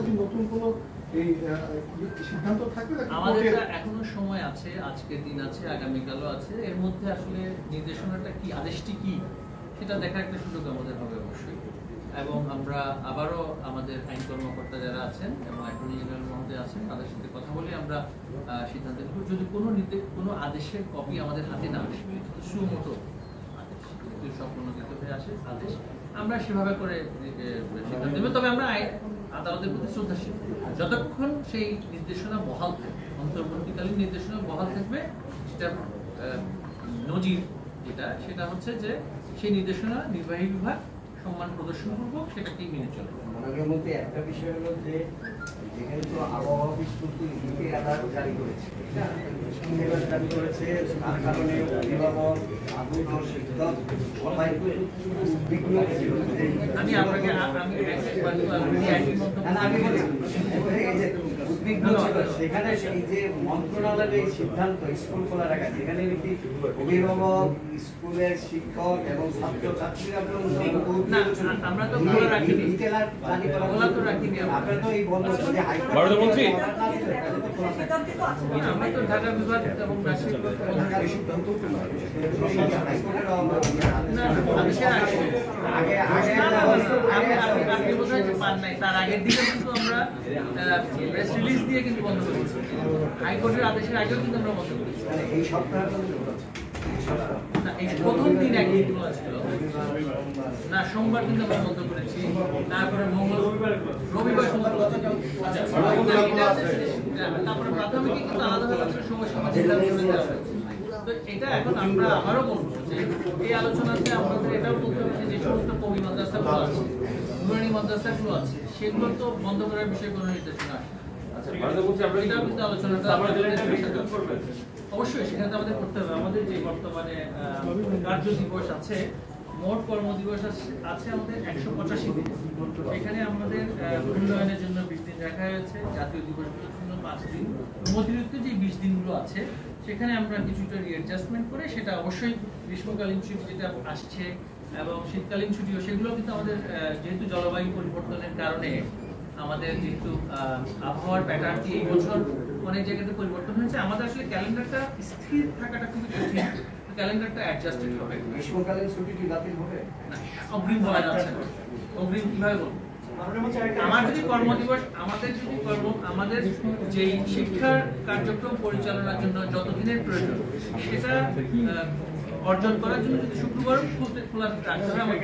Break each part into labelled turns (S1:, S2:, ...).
S1: কি নতুন কোনো এই সিদ্ধান্ত থাকবে?
S2: আমাদের এখনো সময় আছে, আজকের দিন আছে, আগামীকালও আছে। এর মধ্যে আসলে নির্দেশনাটা কি, আদেশটি কি, সেটা দেখার একটা সুযোগ আমাদের হবে অবশ্যই। এবং আমরা আবারও আমাদের আইন কর্মকর্তা যারা আছেন এবং অ্যাটর্নি জেনারেল মহোদয় আছেন তাদের সাথে কথা বলে আমরা সিদ্ধান্ত নেব। যদি কোনো আদেশের কপি আমাদের হাতে না আসে, সুমতো আদেশ যদি সম্পূর্ণকৃত হয়ে আসে আদেশ, আমরা সেভাবে করে সিদ্ধান্ত নেব। তবে আমরা আদালতের প্রতি শ্রদ্ধাশীল, যতক্ষণ সেই নির্দেশনা বহাল থাকবে, অন্তর্বর্তীকালীন নির্দেশনা বহাল থাকবে, সেটা নজির সেটা হচ্ছে যে সেই নির্দেশনা নির্বাহী বিভাগ সম্মান প্রদর্শন করবো, সেটাকেই মেনে চলবে।
S3: মনোযোগের মধ্যে একটা বিষয় হলো যে যেখানে তো আবহাওয়া অফিস জারি করেছে, জারি করেছে, তার কারণে অভিভাবক, সবাই উদ্বিগ্ন ছিল।
S2: আমি আপনাকে
S3: উদ্বিগ্ন ছিল সেখানে এই যে মন্ত্রণালয়ের এই সিদ্ধান্ত স্কুল খোলা রাখা, যেখানে নাকি অভিভাবক, স্কুলের শিক্ষক এবং ছাত্রছাত্রীরা
S2: আমরা তো খোলা রাখিনি, খোলা তো রাখিনি।
S3: আপনারা তো এই বন্ধ
S4: মন্ত্রী
S2: আমরা তো ঢাকা বিভাগ এবং তার আগের দিকে কিন্তু আমরা প্রেস রিলিজ দিয়ে কিন্তু বন্ধ করেছি। হাইকোর্টের আদেশের আগেও কিন্তু আমরা বন্ধ করেছি।
S3: এই সপ্তাহে
S2: প্রথম দিন একদিন খোলা ছিল না, সোমবার কিন্তু আমরা বন্ধ করেছি, তারপরে রবিবার তারপরে প্রাথমিক কিন্তু আলাদা সময় তো এটা এখন আমরা আবারও বলবো যে এই আলোচনাতে আমাদের এটাও বলতে হবে যে সমস্ত কবি মাদ্রাসাগুলো আছে, নুরানি মাদ্রাসাগুলো আছে, সেগুলো তো বন্ধ করার বিষয়ে কোনো নির্দেশনা আসে। অবশ্যই সেখানে আমাদের করতে হবে। আমাদের যে বর্তমানে কার্য দিবস আছে, মোট কর্মদিবস আছে আমাদের 185 দিন। এখানে আমাদের উন্নয়নের জন্য 20 দিন রাখা হয়েছে, জাতীয় দিবসগুলোর জন্য 5 দিন, অতিরিক্ত যে 20 দিনগুলো আছে সেখানে আমরা কিছুটা রিঅ্যাডজাস্টমেন্ট করে সেটা অবশ্যই গ্রীষ্মকালীন ছুটি যেটা আসছে এবং শীতকালীন ছুটিও, সেগুলো কিন্তু আমাদের যেহেতু জলবায়ু পরিবর্তনের কারণে আমাদের যেহেতু আবহাওয়ার প্যাটার্নটি এই বছর অনেক জায়গাতে পরিবর্তন হয়েছে, আমাদের আসলে ক্যালেন্ডারটা স্থির থাকাটা খুবই কঠিন। ক্যালেন্ডারটা অ্যাডজাস্টেড হবে।
S3: গ্রীষ্মকালীন ছুটি কি বাতিল হবে?
S2: অগ্রিম বলা যাচ্ছে না। অগ্রিম কিভাবে বলবো? আমাদের যে শিক্ষার কার্যক্রম পরিচালনার জন্য যতদিনের প্রয়োজন সেটা অর্জন করার জন্য যদি শুক্রবার খোলা রাখতে হবে,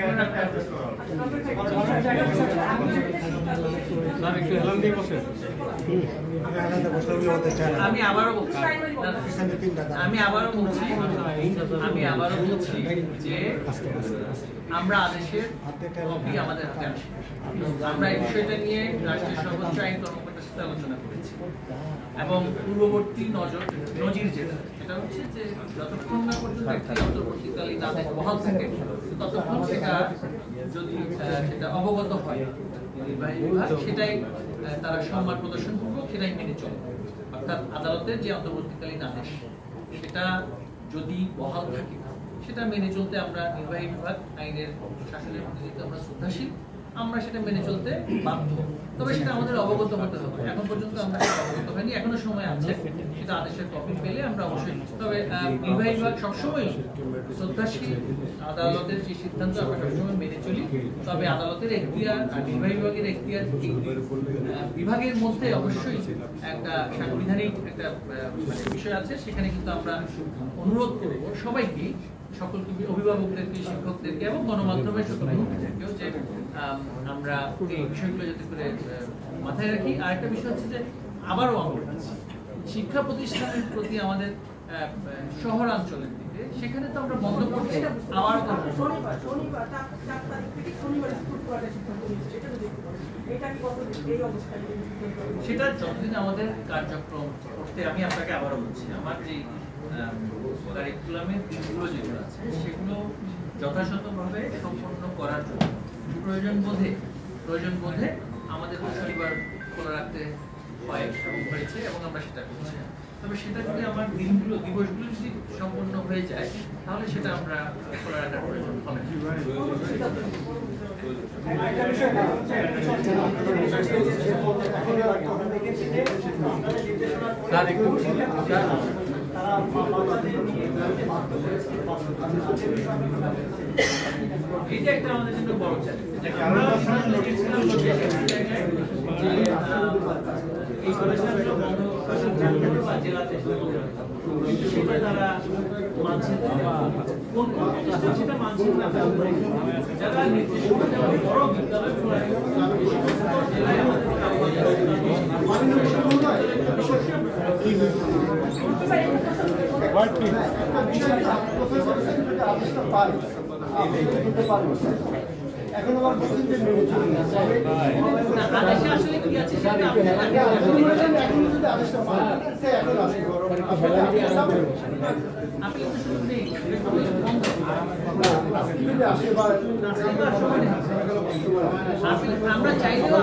S2: আমি আবারও বলছি যে আমরা আদেশের কপি আমাদের হাতে আসে। আমরা এই বিষয়টা নিয়ে রাষ্ট্রের সর্বোচ্চ আইন কর্মকর্তার সাথে আলোচনা করেছি এবং পূর্ববর্তী নজির যেটা হচ্ছে যে যতক্ষণ না পর্যন্ত একটি অন্তর্বর্তীকালীন আদেশ বহাল থাকে ততক্ষণ সেটা অবগত হয় নির্বাহী বিভাগ, সেটাই তারা সম্মান প্রদর্শন করবো, সেটাই মেনে চলবে। অর্থাৎ আদালতের যে অন্তর্বর্তীকালীন আদেশ সেটা যদি বহাল থাকে সেটা মেনে চলতে আমরা নির্বাহী বিভাগ, আইনের শাসনের প্রতি আমরা শ্রদ্ধাশীল, আমরা সেটা মেনে চলতে বাধ্য। তবে সেটা আমাদের অবগত হতে হবে। এখন পর্যন্ত আমরা অবগত হয়নি, এখনো সময় আছে, সেটা আদেশের কপি পেলে আমরা অবশ্যই। তবে নির্বাহী বিভাগ সবসময় শ্রদ্ধাশীল, আদালতের যে সিদ্ধান্ত আমরা সবসময় মেনে চলি। তবে আদালতের এখতিয়ার আর নির্বাহী বিভাগের এখতিয়ার বিভাগের মধ্যে অবশ্যই একটা সাংবিধানিক একটা বিষয় আছে। সেখানে কিন্তু আমরা অনুরোধ করবো সবাইকে, সকলকে, অভিভাবকদেরকে, শিক্ষকদেরকে এবং গণমাধ্যমের সকল কর্মীদেরকেও যে আমরা এই বিষয়গুলো যাতে করে মাথায় রাখি। আরেকটা বিষয় হচ্ছে যে আবারও আমরা শিক্ষা প্রতিষ্ঠানের প্রতি আমাদের শহরাঞ্চলের দিকে সেখানে তো আমরা বন্ধ করছি, আবার সেটা যতদিন আমাদের কার্যক্রম করতে, আমি আপনাকে আবারও বলছি, আমার যে কারিকুলামের দিকগুলো যেগুলো আছে সেগুলো যথাযথভাবে সম্পন্ন করার জন্য প্রয়োজন বোধে আমাদের শনিবার খোলা রাখতে হয় এবং হয়েছে এবং আমরা সেটা করছি। তবে সেটা যদি আমার দিবসগুলো যদি সম্পন্ন হয়ে যায় তাহলে সেটা আমরা খোলা রাখার প্রয়োজন হবে।
S3: আমরা দেখেছি যে সরকারের নির্দেশনার পরে
S4: স্যার একটু
S3: তারা বাচ্চাদের নিয়ে বাধ্য করেছে।
S2: এটা একটা আমাদের জন্য বড় চ্যালেঞ্জ। আমরা সামনে গেছিলাম যে এই কলেজটা বন্ধ করার জেলা চেষ্টা করে, কিন্তু সেটা তারা মানছে না। কোন কোন প্রতিষ্ঠান সেটা মানছে না, যারা নির্দেশনা দেওয়ার বড় বিদ্যালয়গুলো জেলায়
S1: এখন আবার বলছেন যে মেনে চলুন
S2: আদেশে আসলে কি আছে সেটা
S1: এখন যদি আদেশটা পান সে এখন আসে
S2: আপনি তো শুনুন নেই
S1: যদি আসে বা
S2: আমরা চাইলেও